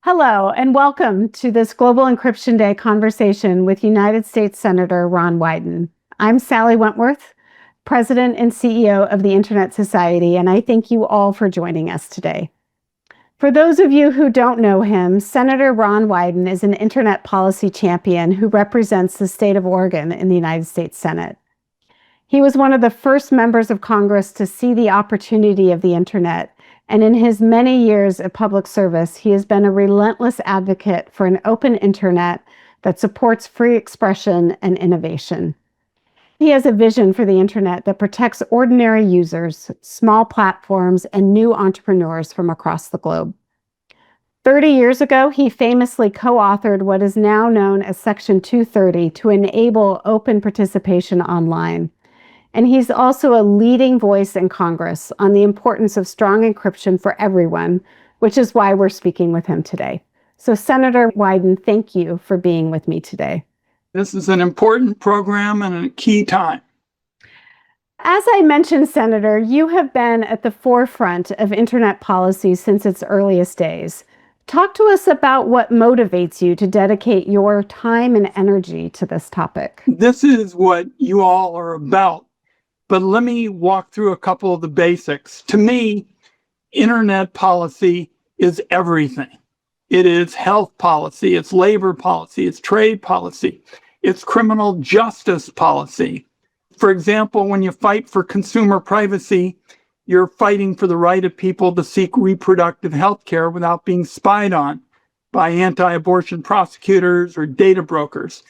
Hello, and welcome to this Global Encryption Day conversation with United States Senator Ron Wyden. I'm Sally Wentworth, President and CEO of the Internet Society, and I thank you all for joining us today. For those of you who don't know him, Senator Ron Wyden is an Internet policy champion who represents the state of Oregon in the United States Senate. He was one of the first members of Congress to see the opportunity of the Internet, and in his many years of public service, he has been a relentless advocate for an open internet that supports free expression and innovation. He has a vision for the internet that protects ordinary users, small platforms, and new entrepreneurs from across the globe. 30 years ago, he famously co-authored what is now known as Section 230 to enable open participation online. And he's also a leading voice in Congress on the importance of strong encryption for everyone, which is why we're speaking with him today. So, Senator Wyden, thank you for being with me today. This is an important program and a key time. As I mentioned, Senator, you have been at the forefront of Internet policy since its earliest days. Talk to us about what motivates you to dedicate your time and energy to this topic. This is what you all are about. But let me walk through a couple of the basics. To me, internet policy is everything. It is health policy, it's labor policy, it's trade policy, it's criminal justice policy. For example, when you fight for consumer privacy, you're fighting for the right of people to seek reproductive health care without being spied on by anti-abortion prosecutors or data brokers.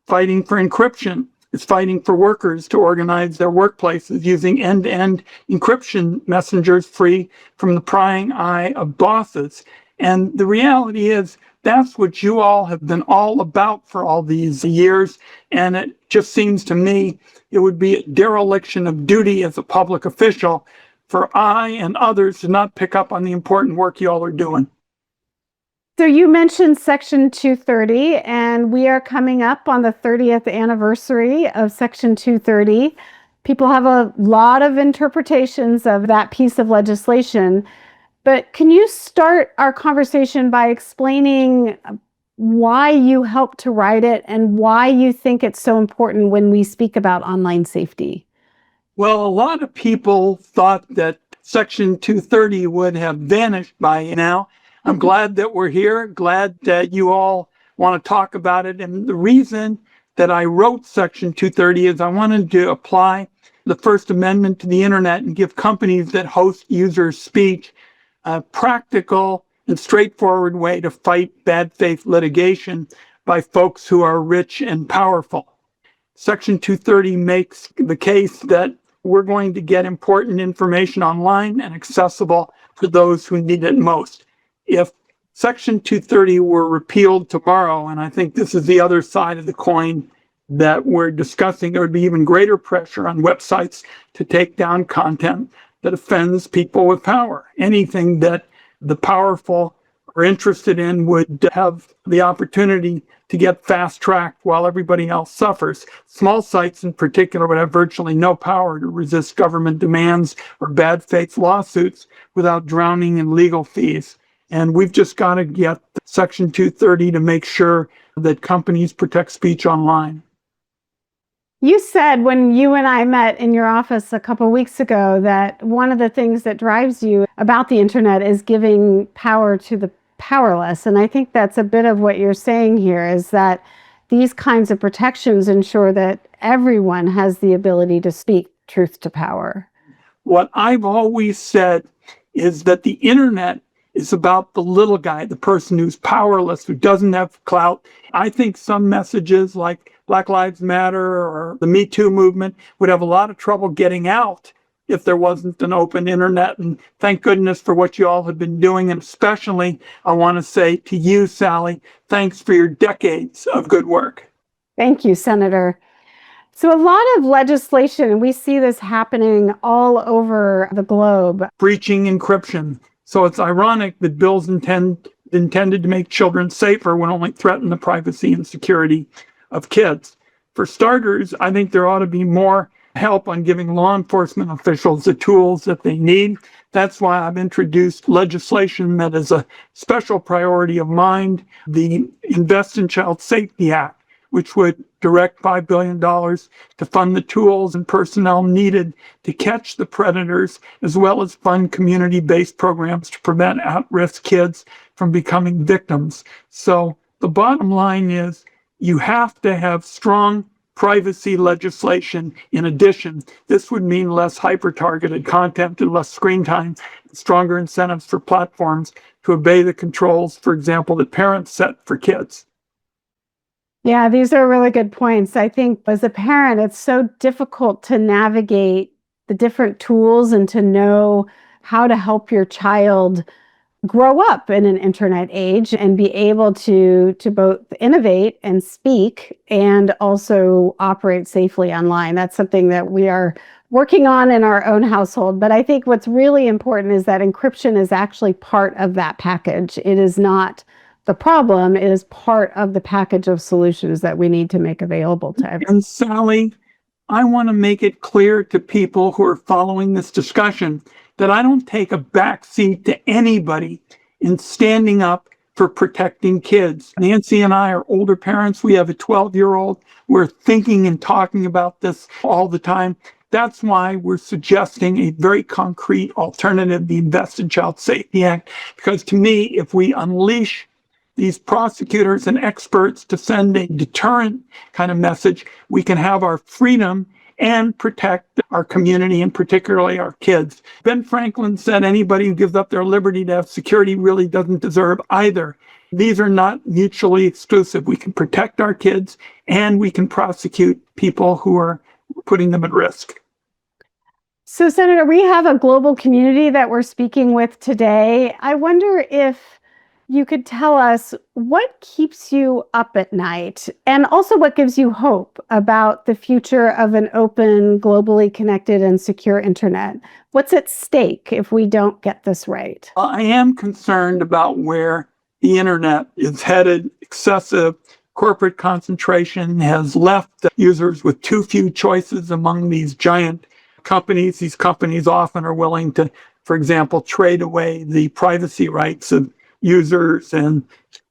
Fighting for encryption is fighting for workers to organize their workplaces using end-to-end encryption messengers free from the prying eye of bosses. And the reality is that's what you all have been all about for all these years. And it just seems to me it would be a dereliction of duty as a public official for I and others to not pick up on the important work you all are doing. So you mentioned Section 230, and we are coming up on the 30th anniversary of Section 230. People have a lot of interpretations of that piece of legislation, but can you start our conversation by explaining why you helped to write it and why you think it's so important when we speak about online safety? Well, a lot of people thought that Section 230 would have vanished by now. I'm glad that we're here, glad that you all want to talk about it. And the reason that I wrote Section 230 is I wanted to apply the First Amendment to the internet and give companies that host user speech a practical and straightforward way to fight bad faith litigation by folks who are rich and powerful. Section 230 makes the case that we're going to get important information online and accessible for those who need it most. If Section 230 were repealed tomorrow, and I think this is the other side of the coin that we're discussing, there would be even greater pressure on websites to take down content that offends people with power. Anything that the powerful are interested in would have the opportunity to get fast-tracked while everybody else suffers. Small sites in particular would have virtually no power to resist government demands or bad faith lawsuits without drowning in legal fees. And we've just got to get Section 230 to make sure that companies protect speech online. You said when you and I met in your office a couple of weeks ago that one of the things that drives you about the internet is giving power to the powerless. And I think that's a bit of what you're saying here, is that these kinds of protections ensure that everyone has the ability to speak truth to power. What I've always said is that the internet is about the little guy, the person who's powerless, who doesn't have clout. I think some messages like Black Lives Matter or the Me Too movement would have a lot of trouble getting out if there wasn't an open internet. And thank goodness for what you all have been doing. And especially, I want to say to you, Sally, thanks for your decades of good work. Thank you, Senator. So a lot of legislation, and we see this happening all over the globe. Breaching encryption. So it's ironic that bills intended to make children safer would only threaten the privacy and security of kids. For starters, I think there ought to be more help on giving law enforcement officials the tools that they need That's why I've introduced legislation that is a special priority of mine, the Invest in Child Safety Act, which would direct $5 billion to fund the tools and personnel needed to catch the predators, as well as fund community-based programs to prevent at-risk kids from becoming victims. So the bottom line is you have to have strong privacy legislation. In addition, this would mean less hyper-targeted content and less screen time, and stronger incentives for platforms to obey the controls, for example, that parents set for kids. Yeah, these are really good points. I think as a parent, it's so difficult to navigate the different tools and to know how to help your child grow up in an internet age and be able to both innovate and speak and also operate safely online. That's something that we are working on in our own household. But I think what's really important is that encryption is actually part of that package. It is not the problem. It is part of the package of solutions that we need to make available to everyone. And Sally, I want to make it clear to people who are following this discussion that I don't take a backseat to anybody in standing up for protecting kids. Nancy and I are older parents. We have a 12-year-old. We're thinking and talking about this all the time. That's why we're suggesting a very concrete alternative, the Invest in Child Safety Act, because to me, if we unleash these prosecutors and experts to send a deterrent kind of message, we can have our freedom and protect our community, and particularly our kids. Ben Franklin said anybody who gives up their liberty to have security really doesn't deserve either. These are not mutually exclusive. We can protect our kids and we can prosecute people who are putting them at risk. So, Senator, we have a global community that we're speaking with today. I wonder if you could tell us what keeps you up at night and also what gives you hope about the future of an open, globally connected, and secure internet. What's at stake if we don't get this right? I am concerned about where the internet is headed. Excessive corporate concentration has left users with too few choices among these giant companies. These companies often are willing to, for example, trade away the privacy rights of users and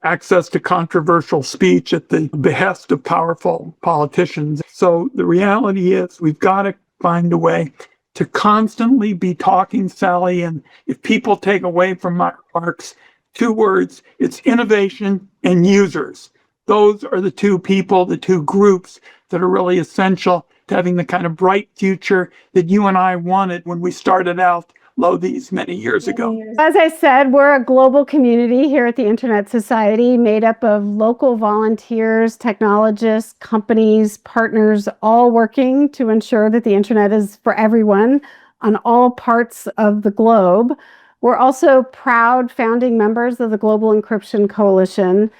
access to controversial speech at the behest of powerful politicians. So the reality is we've got to find a way to constantly be talking, Sally. And if people take away from my remarks 2 words, it's innovation and users. Those are the 2 people, the 2 groups that are really essential to having the kind of bright future that you and I wanted when we started out these many years ago. As I said, we're a global community here at the Internet Society made up of local volunteers, technologists, companies, partners, all working to ensure that the internet is for everyone on all parts of the globe. We're also proud founding members of the Global Encryption Coalition.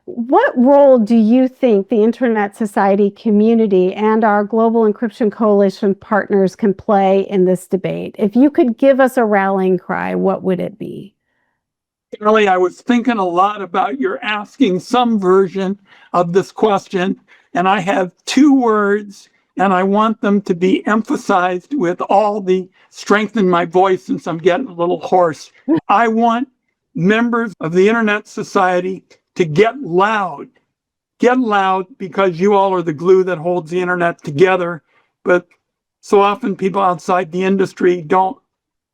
What role do you think the Internet Society community and our Global Encryption Coalition partners can play in this debate? If you could give us a rallying cry, what would it be? Charlie, I was thinking a lot about your asking some version of this question, and I have 2 words, and I want them to be emphasized with all the strength in my voice since I'm getting a little hoarse. I want members of the Internet Society to get loud. Get loud because you all are the glue that holds the internet together. But so often people outside the industry don't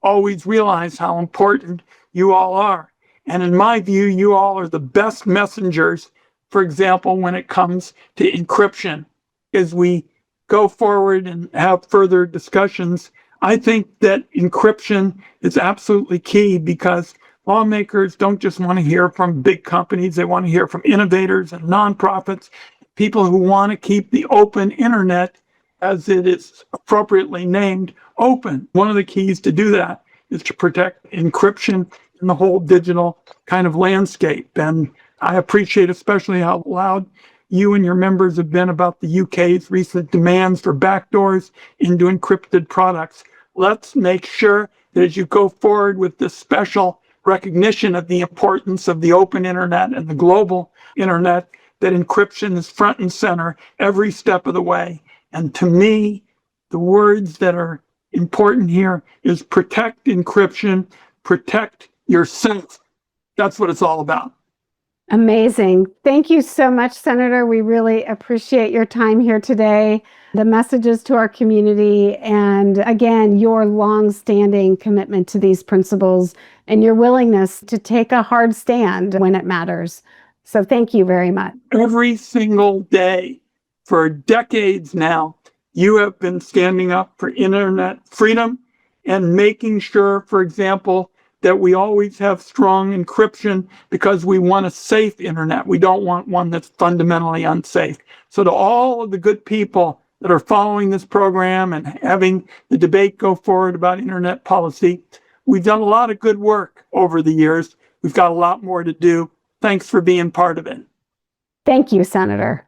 always realize how important you all are. And in my view, you all are the best messengers, for example, when it comes to encryption. As we go forward and have further discussions, I think that encryption is absolutely key because lawmakers don't just want to hear from big companies. They want to hear from innovators and nonprofits, people who want to keep the open internet, as it is appropriately named, open. One of the keys to do that is to protect encryption in the whole digital kind of landscape. And I appreciate especially how loud you and your members have been about the UK's recent demands for backdoors into encrypted products. Let's make sure that as you go forward with this special recognition of the importance of the open internet and the global internet, that encryption is front and center every step of the way. And to me, the words that are important here is protect encryption, protect yourself. That's what it's all about. Amazing. Thank you so much, Senator. We really appreciate your time here today, the messages to our community, and again, your long-standing commitment to these principles and your willingness to take a hard stand when it matters. So thank you very much. Every single day for decades now, you have been standing up for internet freedom and making sure, for example, that we always have strong encryption because we want a safe internet. We don't want one that's fundamentally unsafe. So to all of the good people that are following this program and having the debate go forward about internet policy, we've done a lot of good work over the years. We've got a lot more to do. Thanks for being part of it. Thank you, Senator.